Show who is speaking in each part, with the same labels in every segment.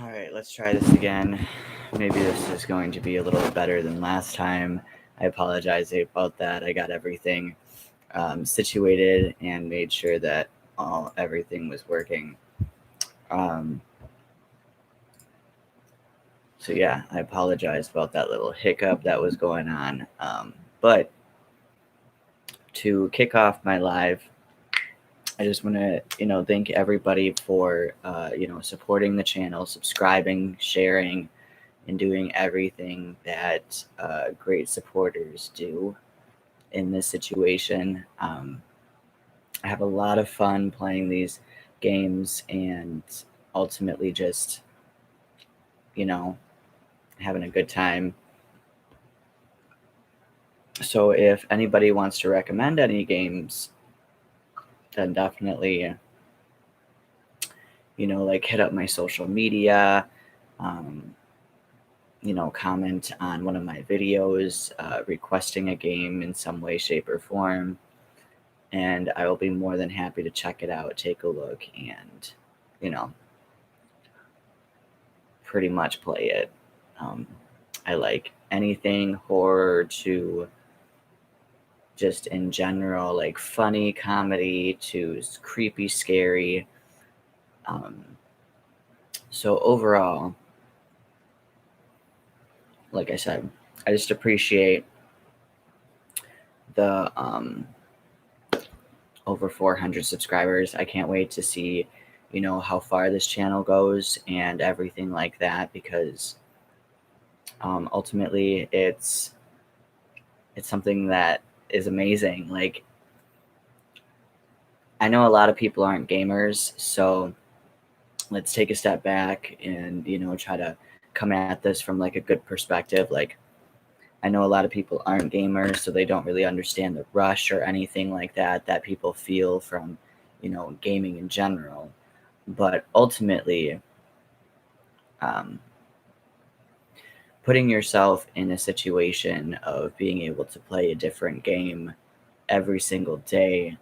Speaker 1: All right, let's try this again. Maybe this is going to be a little better than last time. I apologize about that. I got everything situated and made sure that everything was working. Um, so yeah, I apologize about that little hiccup that was going on. But to kick off my live, I just want to, thank everybody for, supporting the channel, subscribing, sharing, and doing everything that great supporters do in this situation. I have a lot of fun playing these games and ultimately just, you know, having a good time. So if anybody wants to recommend any games, then definitely, hit up my social media. Um, comment on one of my videos, requesting a game in some way, shape, or form, and I will be more than happy to check it out, take a look, and, you know, pretty much play it. I like anything horror to just in general, like funny comedy to creepy, scary. Um, so overall, like I said, I just appreciate the over 400 subscribers. I can't wait to see, how far this channel goes and everything like that, because ultimately it's something that is amazing. Like, I know a lot of people aren't gamers, so let's take a step back and, try to come at this from like a good perspective. Like, I know a lot of people aren't gamers, so they don't really understand the rush or anything like that people feel from, gaming in general. But ultimately, um, putting yourself in a situation of being able to play a different game every single day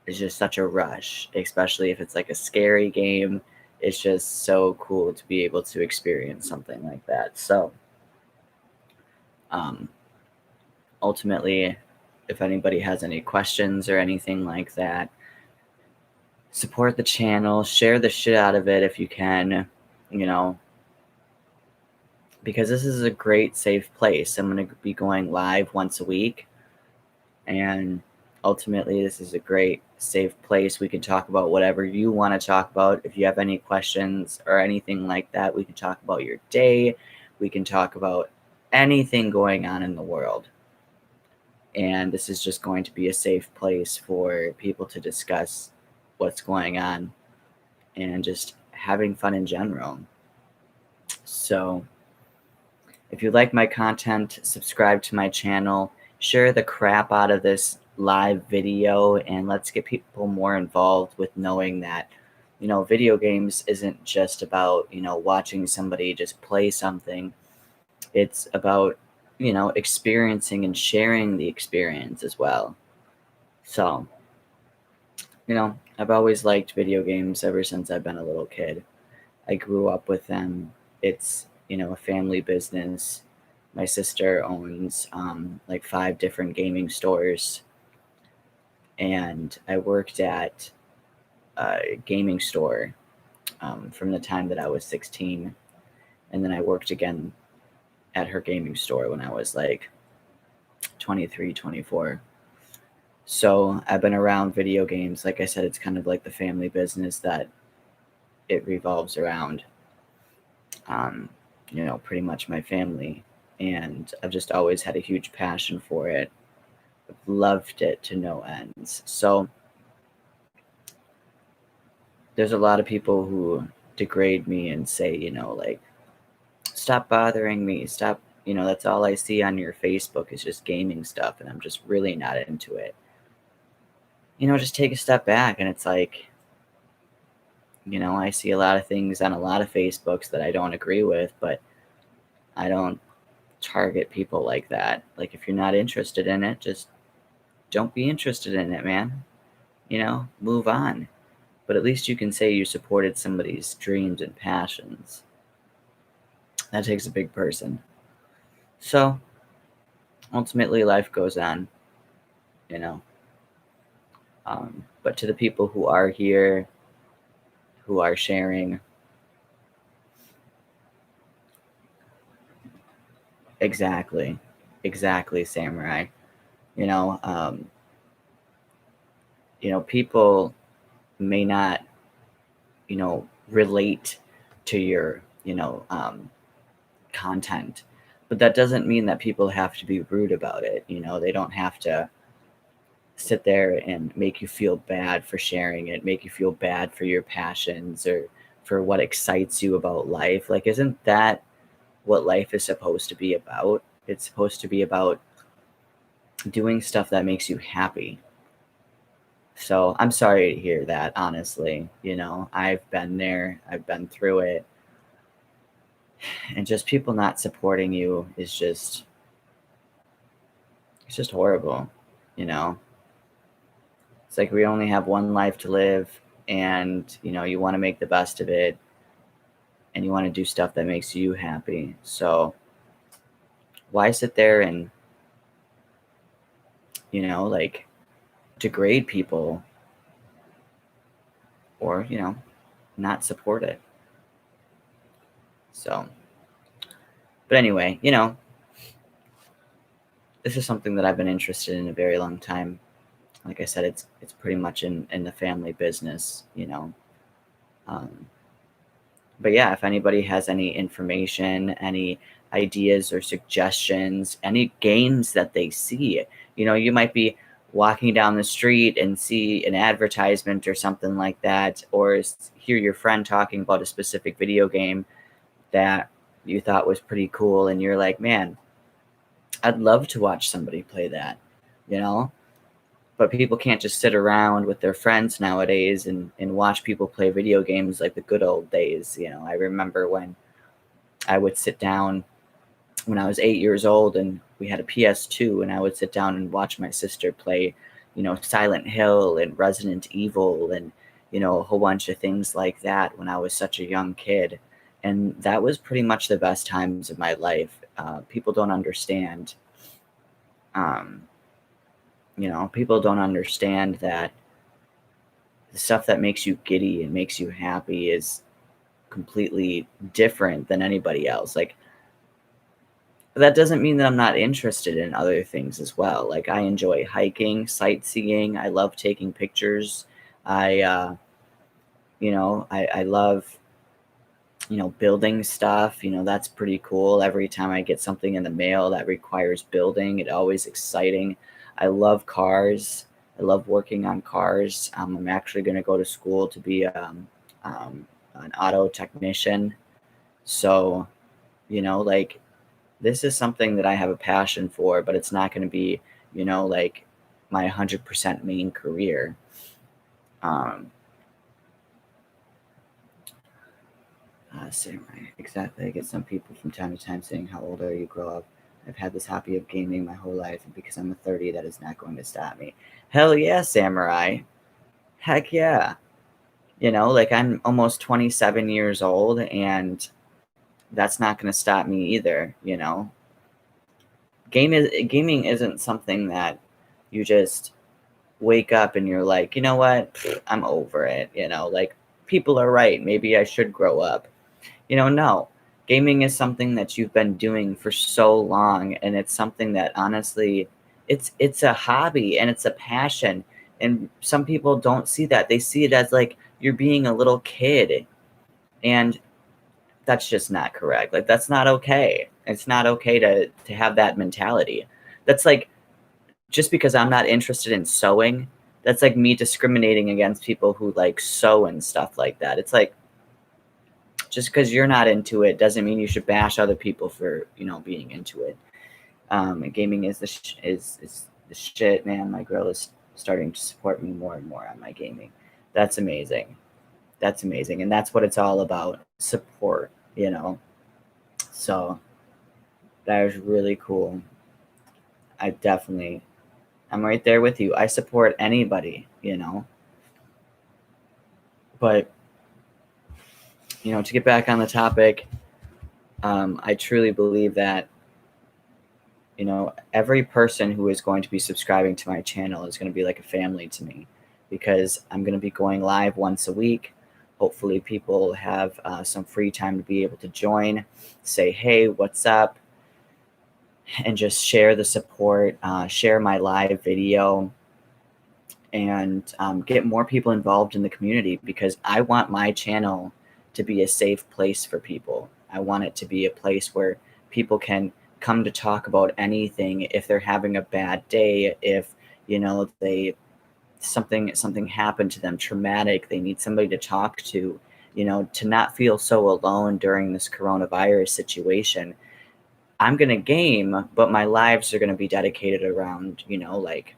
Speaker 1: is just such a rush, especially if it's like a scary game. It's just so cool to be able to experience something like that. So, um, ultimately, if anybody has any questions or anything like that, support the channel, share the shit out of it if you can, you know, because this is a great safe place. I'm going to be going live once a week, and ultimately this is a great safe place. We can talk about whatever you want to talk about. If you have any questions or anything like that, we can talk about your day. We can talk about anything going on in the world. And this is just going to be a safe place for people to discuss what's going on and just having fun in general. So if you like my content, subscribe to my channel, share the crap out of this live video, and let's get people more involved with knowing that, video games isn't just about, watching somebody just play something. It's about, experiencing and sharing the experience as well. So, I've always liked video games ever since I've been a little kid. I grew up with them. It's, a family business. My sister owns like 5 different gaming stores, and I worked at a gaming store from the time that I was 16, and then I worked again at her gaming store when I was like 23, 24. So I've been around video games. Like I said, it's kind of like the family business that it revolves around. Pretty much my family. And I've just always had a huge passion for it. I've loved it to no ends. So there's a lot of people who degrade me and say, like, stop bothering me. Stop, that's all I see on your Facebook is just gaming stuff. And I'm just really not into it. Just take a step back, and it's like, I see a lot of things on a lot of Facebooks that I don't agree with, but I don't target people like that. Like, if you're not interested in it, just don't be interested in it, man. Move on. but at least you can say you supported somebody's dreams and passions. That takes a big person. So ultimately, life goes on, you know. But to the people who are here, who are sharing, exactly, exactly, Samurai. You know, um, people may not, relate to your, content, but that doesn't mean that people have to be rude about it. They don't have to sit there and make you feel bad for sharing it, make you feel bad for your passions or for what excites you about life. Like, isn't that what life is supposed to be about? It's supposed to be about doing stuff that makes you happy. So I'm sorry to hear that, honestly. I've been there, I've been through it, and just people not supporting you is just, it's just horrible, you know? It's like we only have one life to live, and, you want to make the best of it, and you want to do stuff that makes you happy. So why sit there and, like, degrade people or, not support it? So, but anyway, this is something that I've been interested in a very long time. Like I said, it's pretty much in the family business. Um, but yeah, if anybody has any information, any ideas or suggestions, any games that they see, you might be walking down the street and see an advertisement or something like that, or hear your friend talking about a specific video game that you thought was pretty cool, and you're like, man, I'd love to watch somebody play that, you know? But people can't just sit around with their friends nowadays and watch people play video games like the good old days. I remember when I would sit down when I was 8 years old and we had a PS2, and I would sit down and watch my sister play, Silent Hill and Resident Evil and, a whole bunch of things like that when I was such a young kid. And that was pretty much the best times of my life. People don't understand. Um, People don't understand that the stuff that makes you giddy and makes you happy is completely different than anybody else. Like, that doesn't mean that I'm not interested in other things as well. Like, I enjoy hiking, sightseeing. I love taking pictures. I love, building stuff. That's pretty cool. Every time I get something in the mail that requires building, it's always exciting. I love cars. I love working on cars. I'm actually going to go to school to be an auto technician. So, like, this is something that I have a passion for, but it's not going to be, like, my 100% main career. Um, Same, right? Exactly. I get some people from time to time saying, "How old are you? Grow up." I've had this hobby of gaming my whole life, and because I'm a 30, that is not going to stop me. Hell yeah, Samurai. Heck yeah. Like, I'm almost 27 years old, and that's not going to stop me either. Gaming isn't something that you just wake up and you're like, you know what, I'm over it. Like, people are right. Maybe I should grow up. No. Gaming is something that you've been doing for so long, and it's something that, honestly, it's a hobby and it's a passion. And some people don't see that. They see it as like you're being a little kid, and that's just not correct. Like, that's not okay. It's not okay to have that mentality. That's like, just because I'm not interested in sewing, that's like me discriminating against people who like sew and stuff like that. It's like, just because you're not into it doesn't mean you should bash other people for, being into it. And gaming is is the shit, man. My girl is starting to support me more and more on my gaming. That's amazing. That's amazing, and that's what it's all about. Support, So that is really cool. I definitely, I'm right there with you. I support anybody. But, to get back on the topic, I truly believe that, every person who is going to be subscribing to my channel is going to be like a family to me, because I'm going to be going live once a week. Hopefully people have some free time to be able to join, say, hey, what's up? And just share the support, share my live video, and get more people involved in the community, because I want my channel to be a safe place for people. I want it to be a place where people can come to talk about anything. If they're having a bad day, if they something happened to them traumatic, they need somebody to talk to, to not feel so alone during this coronavirus situation. I'm gonna game, but my lives are gonna be dedicated around, like,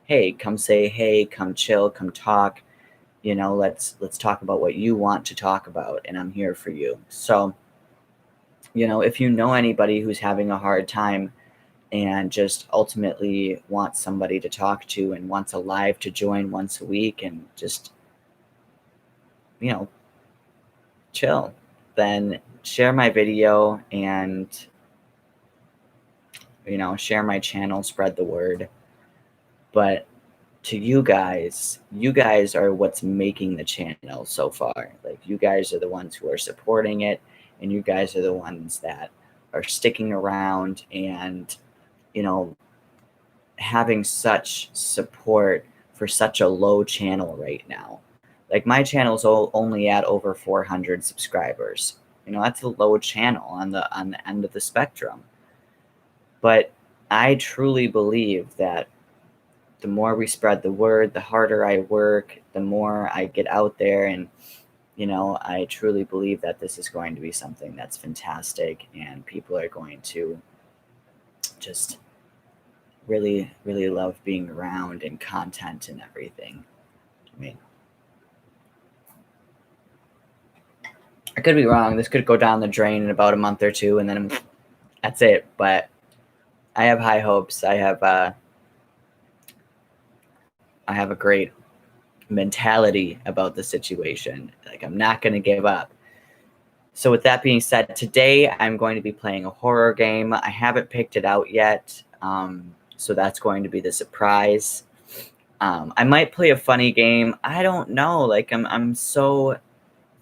Speaker 1: hey, come say hey, come chill, come talk, let's talk about what you want to talk about, and I'm here for you. So, if you know anybody who's having a hard time and just ultimately wants somebody to talk to and wants a live to join once a week and just, you know, chill, then share my video and, share my channel, spread the word. But to you guys are what's making the channel so far. Like, you guys are the ones who are supporting it, and you guys are the ones that are sticking around and, having such support for such a low channel right now. Like, my channel's only at over 400 subscribers. That's a low channel on the end of the spectrum. But I truly believe that the more we spread the word, the harder I work, the more I get out there. And, I truly believe that this is going to be something that's fantastic, and people are going to just really, really love being around and content and everything. I mean, I could be wrong. This could go down the drain in about a month or two, and then that's it. But I have high hopes. I have a great mentality about the situation. Like, I'm not going to give up. So with that being said, today I'm going to be playing a horror game. I haven't picked it out yet, so that's going to be the surprise. I might play a funny game. I don't know. Like, I'm so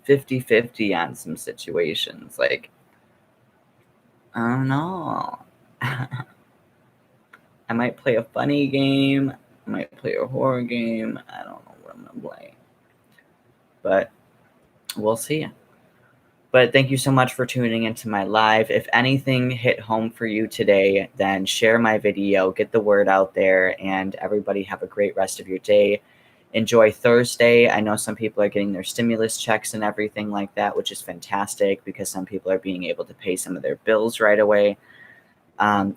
Speaker 1: 50-50 on some situations. Like, I don't know. I might play a funny game. I might play a horror game. I don't know what I'm going to play. But we'll see. But thank you so much for tuning into my live. If anything hit home for you today, then share my video, get the word out there, and everybody have a great rest of your day. Enjoy Thursday. I know some people are getting their stimulus checks and everything like that, which is fantastic, because some people are being able to pay some of their bills right away.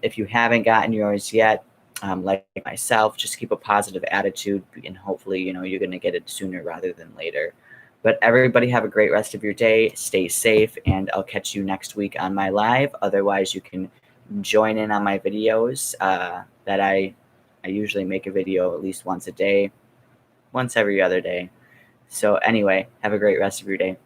Speaker 1: If you haven't gotten yours yet, like myself, just keep a positive attitude, and hopefully, you're going to get it sooner rather than later. But everybody have a great rest of your day. Stay safe, and I'll catch you next week on my live. Otherwise, you can join in on my videos that I usually make a video at least once a day, once every other day. So anyway, have a great rest of your day.